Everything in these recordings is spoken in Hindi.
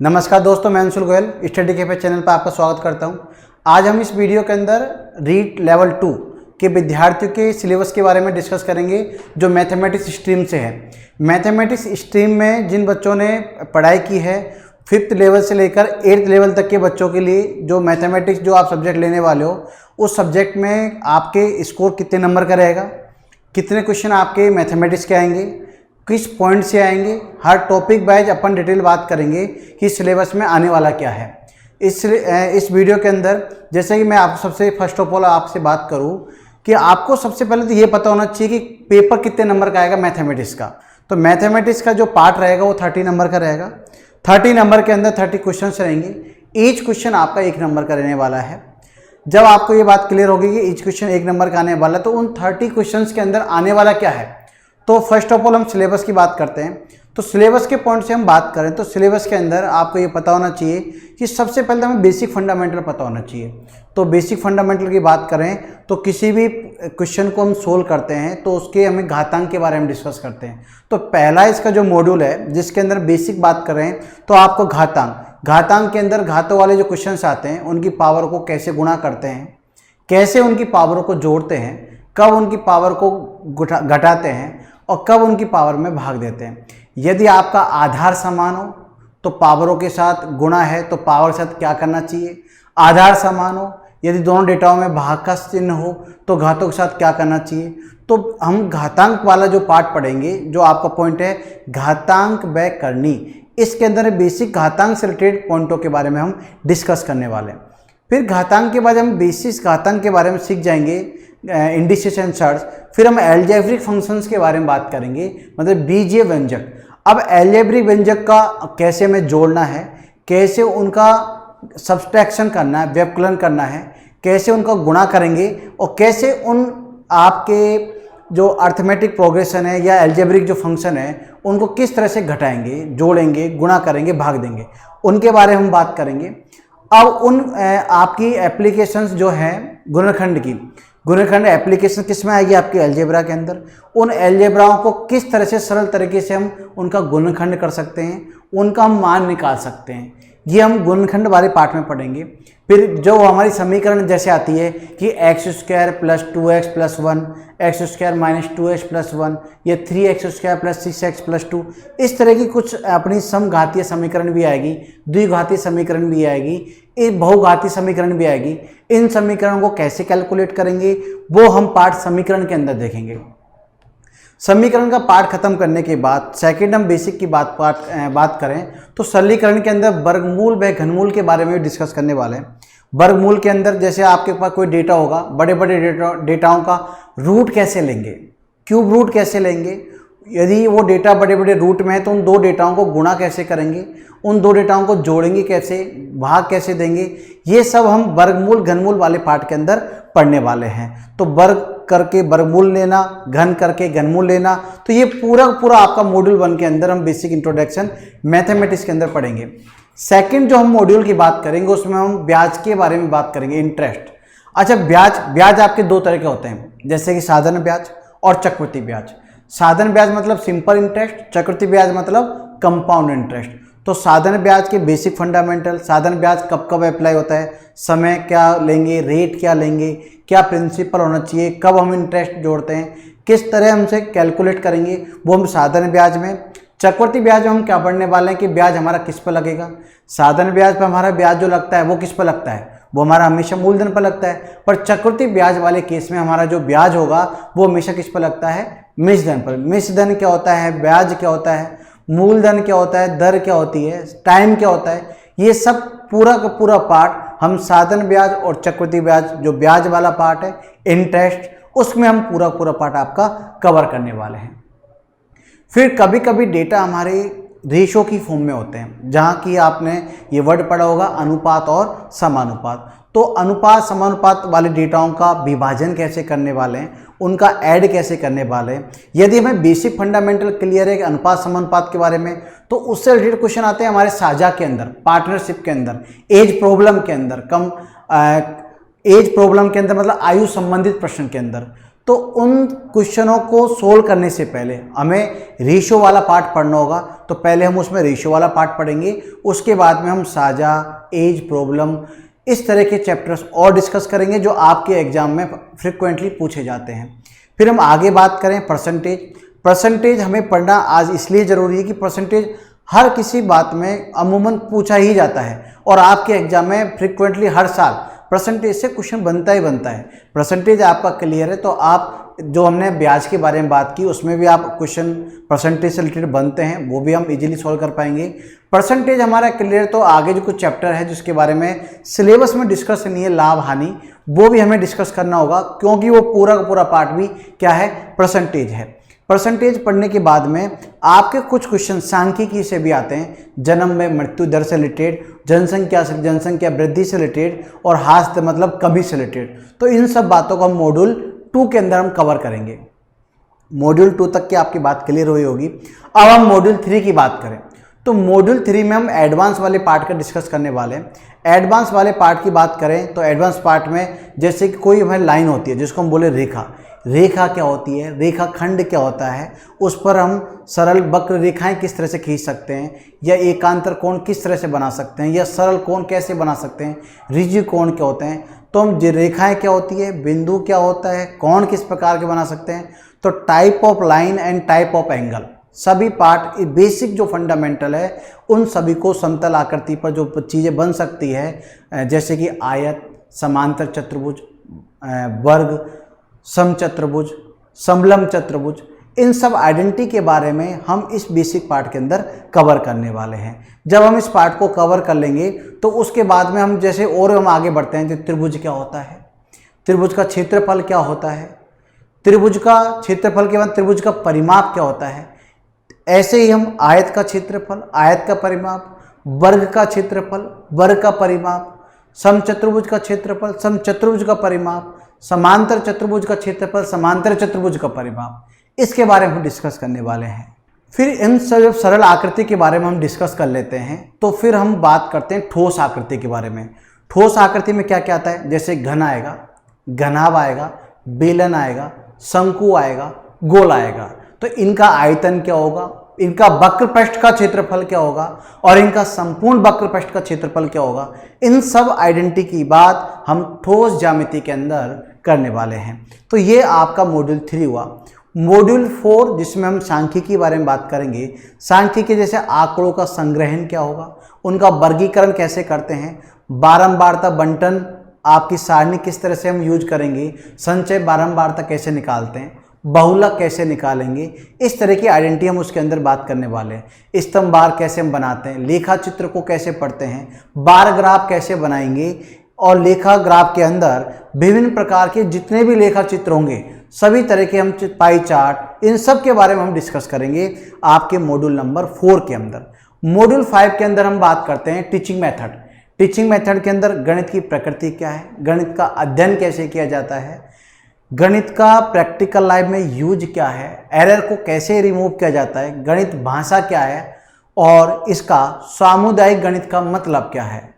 नमस्कार दोस्तों, मैं Anshul Goyal study cafe channel पर आपका स्वागत करता हूं। आज हम इस वीडियो के अंदर रीट लेवल 2 के विद्यार्थियों के सिलेबस के बारे में डिस्कस करेंगे जो मैथमेटिक्स स्ट्रीम से है। मैथमेटिक्स स्ट्रीम में जिन बच्चों ने पढ़ाई की है 5th लेवल से लेकर 8th लेवल तक के बच्चों के लिए जो मैथमेटिक्स जो आप सब्जेक्ट लेने वाले हो उस सब्जेक्ट में आपके स्कोर कितने नंबर का रहेगा, कितने क्वेश्चन आपके मैथमेटिक्स के आएंगे, किस पॉइंट से आएंगे, हर टॉपिक वाइज अपन डिटेल बात करेंगे कि सिलेबस में आने वाला क्या है। इस वीडियो के अंदर जैसे कि मैं आप सबसे फर्स्ट ऑफ ऑल आपसे बात करूं कि आपको सबसे पहले तो ये पता होना चाहिए कि पेपर कितने नंबर का आएगा मैथमेटिक्स का। तो मैथमेटिक्स का जो पार्ट रहेगा वो 30 नंबर का रहेगा। 30 नंबर के अंदर 30 क्वेश्चन रहेंगे। ईच क्वेश्चन आपका 1 नंबर का रहने वाला है। जब आपको ये बात क्लियर होगी कि ईच क्वेश्चन 1 नंबर का आने वाला है तो उन 30 क्वेश्चन के अंदर आने वाला क्या है। तो फर्स्ट ऑफ ऑल हम सिलेबस की बात करते हैं। तो सिलेबस के पॉइंट से हम बात करें तो सिलेबस के अंदर आपको ये पता होना चाहिए कि सबसे पहले तो हमें बेसिक फंडामेंटल पता होना चाहिए। तो बेसिक फंडामेंटल की बात करें तो किसी भी क्वेश्चन को हम सोल्व करते हैं तो उसके हमें घातांक के बारे में डिस्कस करते हैं। तो पहला इसका जो मॉड्यूल है जिसके अंदर बेसिक बात करें तो आपको घातांक के अंदर घातों वाले जो क्वेश्चन आते हैं उनकी पावर को कैसे गुणा करते हैं, कैसे उनकी पावर को जोड़ते हैं, कब उनकी पावर को घटाते हैं और कब उनकी पावर में भाग देते हैं। यदि आपका आधार समान हो तो पावरों के साथ गुणा है तो पावर के साथ क्या करना चाहिए, आधार समान हो यदि दोनों डेटाओं में भाग का चिन्ह हो तो घातों के साथ क्या करना चाहिए। तो हम घातांक वाला जो पार्ट पढ़ेंगे जो आपका पॉइंट है घातांक व करनी, इसके अंदर बेसिक घातांक से रिलेटेड पॉइंटों के बारे में हम डिस्कस करने वाले हैं। फिर घातांक के बाद हम बेसिस घातांक के बारे में सीख जाएंगे, इंडिसेस एंड सर्च। फिर हम एल्जेब्रिक फंक्शंस के बारे में बात करेंगे, मतलब बीजीय व्यंजक। अब एल्जेब्रिक व्यंजक का कैसे हमें जोड़ना है, कैसे उनका सब्सट्रैक्शन करना है, व्यवकलन करना है, कैसे उनका गुणा करेंगे और कैसे उन आपके जो अर्थमेटिक प्रोग्रेशन है या एल्जेब्रिक जो फंक्शन है उनको किस तरह से घटाएंगे, जोड़ेंगे, गुणा करेंगे, भाग देंगे, उनके बारे में हम बात करेंगे। अब उन आपकी एप्लीकेशंस जो हैं गुणनखंड एप्लीकेशन किस में आएगी आपके अलजेब्रा के अंदर। उन अलजेब्राओं को किस तरह से सरल तरीके से हम उनका गुणनखंड कर सकते हैं, उनका हम मान निकाल सकते हैं, ये हम गुणनखंड वाले पार्ट में पढ़ेंगे। फिर जो हमारी समीकरण जैसे आती है कि x² + 2x + 1, x² - 2x + 1, या 3x² + 6x + 2, इस तरह की कुछ अपनी समघातीय समीकरण भी आएगी, द्विघातीय समीकरण भी आएगी, एक बहुघातीय समीकरण भी आएगी। इन समीकरणों को कैसे कैलकुलेट करेंगे वो हम पार्ट समीकरण के अंदर देखेंगे। समीकरण का पार्ट खत्म करने के बाद सेकंड हम बेसिक की बात करें तो सरलीकरण के अंदर वर्गमूल व घनमूल के बारे में डिस्कस करने वाले हैं। वर्गमूल के अंदर जैसे आपके पास कोई डेटा होगा, बड़े बड़े डेटाओं का रूट कैसे लेंगे, क्यूब रूट कैसे लेंगे, यदि वो डेटा बड़े बड़े रूट में है तो उन दो डेटाओं को गुणा कैसे करेंगे, उन दो डेटाओं को जोड़ेंगे कैसे, भाग कैसे देंगे, ये सब हम वर्गमूल घनमूल वाले पार्ट के अंदर पढ़ने वाले हैं। तो वर्ग करके वर्गमूल लेना, घन करके घनमूल लेना, तो ये पूरा आपका मॉड्यूल 1 के अंदर हम बेसिक इंट्रोडक्शन मैथमेटिक्स के अंदर पढ़ेंगे। सेकंड जो हम मॉड्यूल की बात करेंगे उसमें हम ब्याज के बारे में बात करेंगे, इंटरेस्ट। अच्छा, ब्याज आपके 2 तरह के होते हैं, जैसे कि साधारण ब्याज और चक्रवृद्धि ब्याज। साधारण ब्याज मतलब सिंपल इंटरेस्ट, चक्रवृद्धि ब्याज मतलब कंपाउंड इंटरेस्ट। तो साधारण ब्याज के बेसिक फंडामेंटल, साधारण ब्याज कब कब अप्लाई होता है, समय क्या लेंगे, रेट क्या लेंगे, क्या प्रिंसिपल होना चाहिए, कब हम इंटरेस्ट जोड़ते हैं, किस तरह हमसे कैलकुलेट करेंगे, वो हम साधारण ब्याज में। चक्रवृद्धि ब्याज में हम क्या पढ़ने वाले हैं कि ब्याज हमारा किस पर लगेगा। साधारण ब्याज पर हमारा ब्याज जो लगता है वो किस पर लगता है, वो हमारा हमेशा मूलधन पर लगता है। पर चक्रवृद्धि ब्याज वाले केस में हमारा जो ब्याज होगा वो हमेशा किस पर लगता है, मिश्रधन पर। मिश्रधन क्या होता है, ब्याज क्या होता है, मूलधन क्या होता है, दर क्या होती है, टाइम क्या होता है, ये सब पूरा का पूरा पार्ट हम साधारण ब्याज और चक्रवृद्धि ब्याज जो ब्याज वाला पार्ट है इंटरेस्ट, उसमें हम पूरा पार्ट आपका कवर करने वाले हैं। फिर कभी कभी डेटा हमारे रेशो की फॉर्म में होते हैं, जहाँ की आपने ये वर्ड पढ़ा होगा अनुपात और समानुपात। तो अनुपात समानुपात वाले डेटाओं का विभाजन कैसे करने वाले हैं, उनका ऐड कैसे करने वाले हैं। यदि हमें बेसिक फंडामेंटल क्लियर है कि अनुपात समानुपात के बारे में, तो उससे रिलेटेड क्वेश्चन आते हैं हमारे साझा के अंदर, पार्टनरशिप के अंदर, एज प्रॉब्लम के अंदर, एज प्रॉब्लम के अंदर मतलब आयु संबंधित प्रश्न के अंदर। तो उन क्वेश्चनों को सोल्व करने से पहले हमें रेशियो वाला पार्ट पढ़ना होगा। तो पहले हम उसमें रेशियो वाला पार्ट पढ़ेंगे, उसके बाद में हम साझा, एज प्रॉब्लम, इस तरह के चैप्टर्स और डिस्कस करेंगे जो आपके एग्जाम में फ्रिक्वेंटली पूछे जाते हैं। फिर हम आगे बात करें परसेंटेज। परसेंटेज हमें पढ़ना आज इसलिए ज़रूरी है कि परसेंटेज हर किसी बात में अमूमन पूछा ही जाता है और आपके एग्जाम में फ्रिक्वेंटली हर साल परसेंटेज से क्वेश्चन बनता ही बनता है। परसेंटेज आपका क्लियर है तो आप जो हमने ब्याज के बारे में बात की उसमें भी आप क्वेश्चन परसेंटेज से रिलेटेड बनते हैं, वो भी हम इजीली सॉल्व कर पाएंगे। परसेंटेज हमारा क्लियर तो आगे जो कुछ चैप्टर है जिसके बारे में सिलेबस में डिस्कस नहीं है, लाभ हानि, वो भी हमें डिस्कस करना होगा क्योंकि वो पूरा का पूरा पार्ट भी क्या है, परसेंटेज है। परसेंटेज पढ़ने के बाद में आपके कुछ क्वेश्चन सांख्यिकी से भी आते हैं, जन्म में मृत्यु दर से रिलेटेड, जनसंख्या वृद्धि से रिलेटेड और हास्य मतलब कमी से रिलेटेड। तो इन सब बातों को हम मॉड्यूल 2 के अंदर हम कवर करेंगे। मॉड्यूल 2 तक की आपकी बात क्लियर हुई होगी। अब हम मॉड्यूल 3 की बात करें तो मॉड्यूल 3 में हम एडवांस वाले पार्ट का डिस्कस करने वाले हैं। एडवांस वाले पार्ट की बात करें तो एडवांस पार्ट में जैसे कि कोई हमें लाइन होती है जिसको हम बोले रेखा, रेखा क्या होती है, रेखा खंड क्या होता है, उस पर हम सरल वक्र रेखाएं किस तरह से खींच सकते हैं, या एकांतर कोण किस तरह से बना सकते हैं, या सरल कोण कैसे बना सकते हैं, ऋजु कोण क्या होते हैं, तो हम रेखाएं क्या होती है, बिंदु क्या होता है, कोण किस प्रकार के बना सकते हैं, तो type of line and type of angle, सभी पार्ट बेसिक जो फंडामेंटल है उन सभी को समतल आकृति पर जो चीज़ें बन सकती है जैसे कि आयत, समांतर चतुर्भुज, वर्ग, समचतुर्भुज, समलंब चतुर्भुज, इन सब आइडेंटिटी के बारे में हम इस बेसिक पार्ट के अंदर कवर करने वाले हैं। जब हम इस पार्ट को कवर कर लेंगे तो उसके बाद में हम जैसे और हम आगे बढ़ते हैं तो त्रिभुज क्या होता है, त्रिभुज का क्षेत्रफल क्या होता है, त्रिभुज का क्षेत्रफल के बाद त्रिभुज का परिमाप क्या होता है, ऐसे ही हम आयत का क्षेत्रफल, आयत का परिमाप, वर्ग का क्षेत्रफल, वर्ग का परिमाप, समचतुर्भुज का क्षेत्रफल, समचतुर्भुज का परिमाप, समांतर चतुर्भुज का क्षेत्रफल, समांतर चतुर्भुज का परिमाप, इसके बारे में हम डिस्कस करने वाले हैं। फिर इन सब सरल आकृति के बारे में हम डिस्कस कर लेते हैं तो फिर हम बात करते हैं ठोस आकृति के बारे में। ठोस आकृति में क्या क्या आता है, जैसे घन आएगा, घनाभ आएगा, बेलन आएगा, शंकु आएगा, गोल आएगा। तो इनका आयतन क्या होगा, इनका वक्र पृष्ठ का क्षेत्रफल क्या होगा और इनका संपूर्ण वक्र पृष्ठ का क्षेत्रफल क्या होगा, इन सब आइडेंटिटी की बात हम ठोस ज्यामिति के अंदर करने वाले हैं। तो ये आपका मॉड्यूल 3 हुआ। मॉड्यूल 4 जिसमें हम सांख्यिकी के बारे में बात करेंगे। सांख्यिकी जैसे आंकड़ों का संग्रहण क्या होगा, उनका वर्गीकरण कैसे करते हैं, बारंबारता बंटन आपकी सारणी किस तरह से हम यूज करेंगे, संचय बारंबारता कैसे निकालते हैं, बहुलक कैसे निकालेंगे, इस तरह की आइडेंटिटी हम उसके अंदर बात करने वाले हैं। स्तंभ बार कैसे हम बनाते हैं, लेखा चित्र को कैसे पढ़ते हैं, बार ग्राफ कैसे बनाएंगे, और लेखा ग्राफ के अंदर विभिन्न प्रकार के जितने भी लेखा चित्र होंगे सभी तरह के हम पाई चार्ट, इन सब के बारे में हम डिस्कस करेंगे आपके मॉड्यूल नंबर 4 के अंदर। मॉड्यूल 5 के अंदर हम बात करते हैं टीचिंग मेथड। टीचिंग मेथड के अंदर गणित की प्रकृति क्या है, गणित का अध्ययन कैसे किया जाता है, गणित का प्रैक्टिकल लाइफ में यूज क्या है, एरर को कैसे रिमूव किया जाता है, गणित भाषा क्या है और इसका सामुदायिक गणित का मतलब क्या है।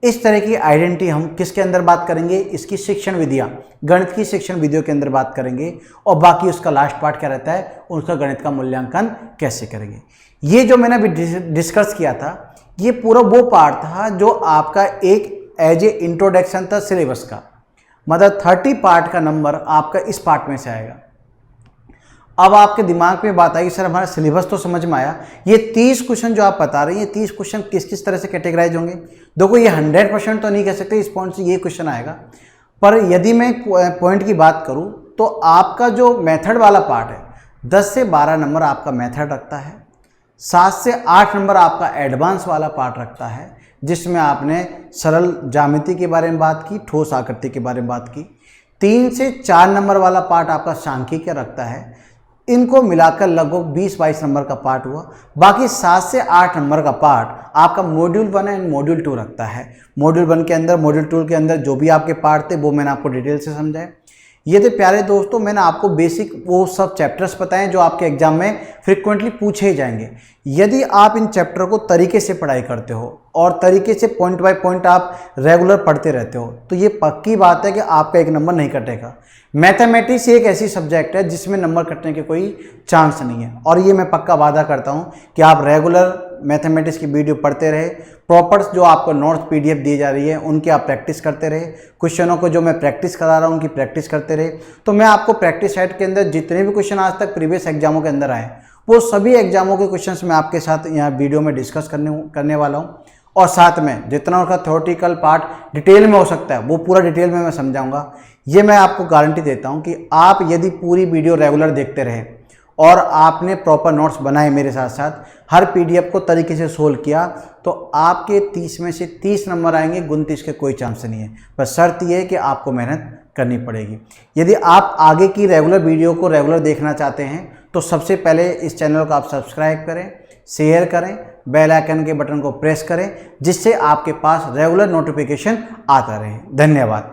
इस तरह की आइडेंटिटी हम किसके अंदर बात करेंगे, इसकी शिक्षण विधियाँ, गणित की शिक्षण विधियों के अंदर बात करेंगे। और बाकी उसका लास्ट पार्ट क्या रहता है, उसका गणित का मूल्यांकन कैसे करेंगे। ये जो मैंने अभी डिस्कस किया था ये पूरा वो पार्ट था जो आपका एक एज ए इंट्रोडक्शन था सिलेबस का, मतलब 30 पार्ट का नंबर आपका इस पार्ट में से आएगा। अब आपके दिमाग में बात आई सर हमारा सिलेबस तो समझ में आया, ये 30 क्वेश्चन जो आप बता रहे हैं, ये 30 क्वेश्चन किस किस तरह से कैटेगराइज होंगे। देखो ये 100% तो नहीं कह सकते इस पॉइंट से ये क्वेश्चन आएगा, पर यदि मैं पॉइंट की बात करूँ तो आपका जो मेथड वाला पार्ट है 10 से 12 नंबर आपका मेथड रखता है, 7 से 8 नंबर आपका एडवांस वाला पार्ट रखता है जिसमें आपने सरल ज्यामिति के बारे में बात की, ठोस आकृति के बारे में बात की। 3 से 4 नंबर वाला पार्ट आपका सांख्यिकी रखता है। इनको मिलाकर लगभग 20-22 नंबर का पार्ट हुआ। बाकी 7 से 8 नंबर का पार्ट आपका मॉड्यूल 1 एंड मॉड्यूल 2 रखता है। मॉड्यूल 1 के अंदर, मॉड्यूल 2 के अंदर जो भी आपके पार्ट थे वो मैंने आपको डिटेल से समझाया। ये थे प्यारे दोस्तों, मैंने आपको बेसिक वो सब चैप्टर्स बताएं जो आपके एग्जाम में फ्रिक्वेंटली पूछे ही जाएंगे। यदि आप इन चैप्टर को तरीके से पढ़ाई करते हो और तरीके से पॉइंट बाय पॉइंट आप रेगुलर पढ़ते रहते हो तो ये पक्की बात है कि आपका एक नंबर नहीं कटेगा। मैथमेटिक्स एक ऐसी सब्जेक्ट है जिसमें नंबर कटने के कोई चांस नहीं है, और ये मैं पक्का वादा करता हूँ कि आप रेगुलर मैथमेटिक्स की वीडियो पढ़ते रहे, प्रॉपर जो आपको नोट्स पीडीएफ दी जा रही है उनकी आप प्रैक्टिस करते रहे, क्वेश्चनों को जो मैं प्रैक्टिस करा रहा हूँ उनकी प्रैक्टिस करते रहे। तो मैं आपको प्रैक्टिस सेट के अंदर जितने भी क्वेश्चन आज तक प्रीवियस एग्जामों के अंदर आए वो सभी एग्जामों के क्वेश्चंस मैं आपके साथ यहाँ वीडियो में डिस्कस करने वाला हूँ, और साथ में जितना उनका थ्योरेटिकल पार्ट डिटेल में हो सकता है वो पूरा डिटेल में मैं समझाऊंगा। ये मैं आपको गारंटी देता हूँ कि आप यदि पूरी वीडियो रेगुलर देखते रहे और आपने प्रॉपर नोट्स बनाए मेरे साथ साथ, हर पीडीएफ को तरीके से सोल्व किया, तो आपके 30 में से 30 नंबर आएंगे, 29 के कोई चांस नहीं है। बस शर्त यह है कि आपको मेहनत करनी पड़ेगी। यदि आप आगे की रेगुलर वीडियो को रेगुलर देखना चाहते हैं तो सबसे पहले इस चैनल को आप सब्सक्राइब करें, शेयर करें, बेल आइकन के बटन को प्रेस करें, जिससे आपके पास रेगुलर नोटिफिकेशन आता रहे। धन्यवाद।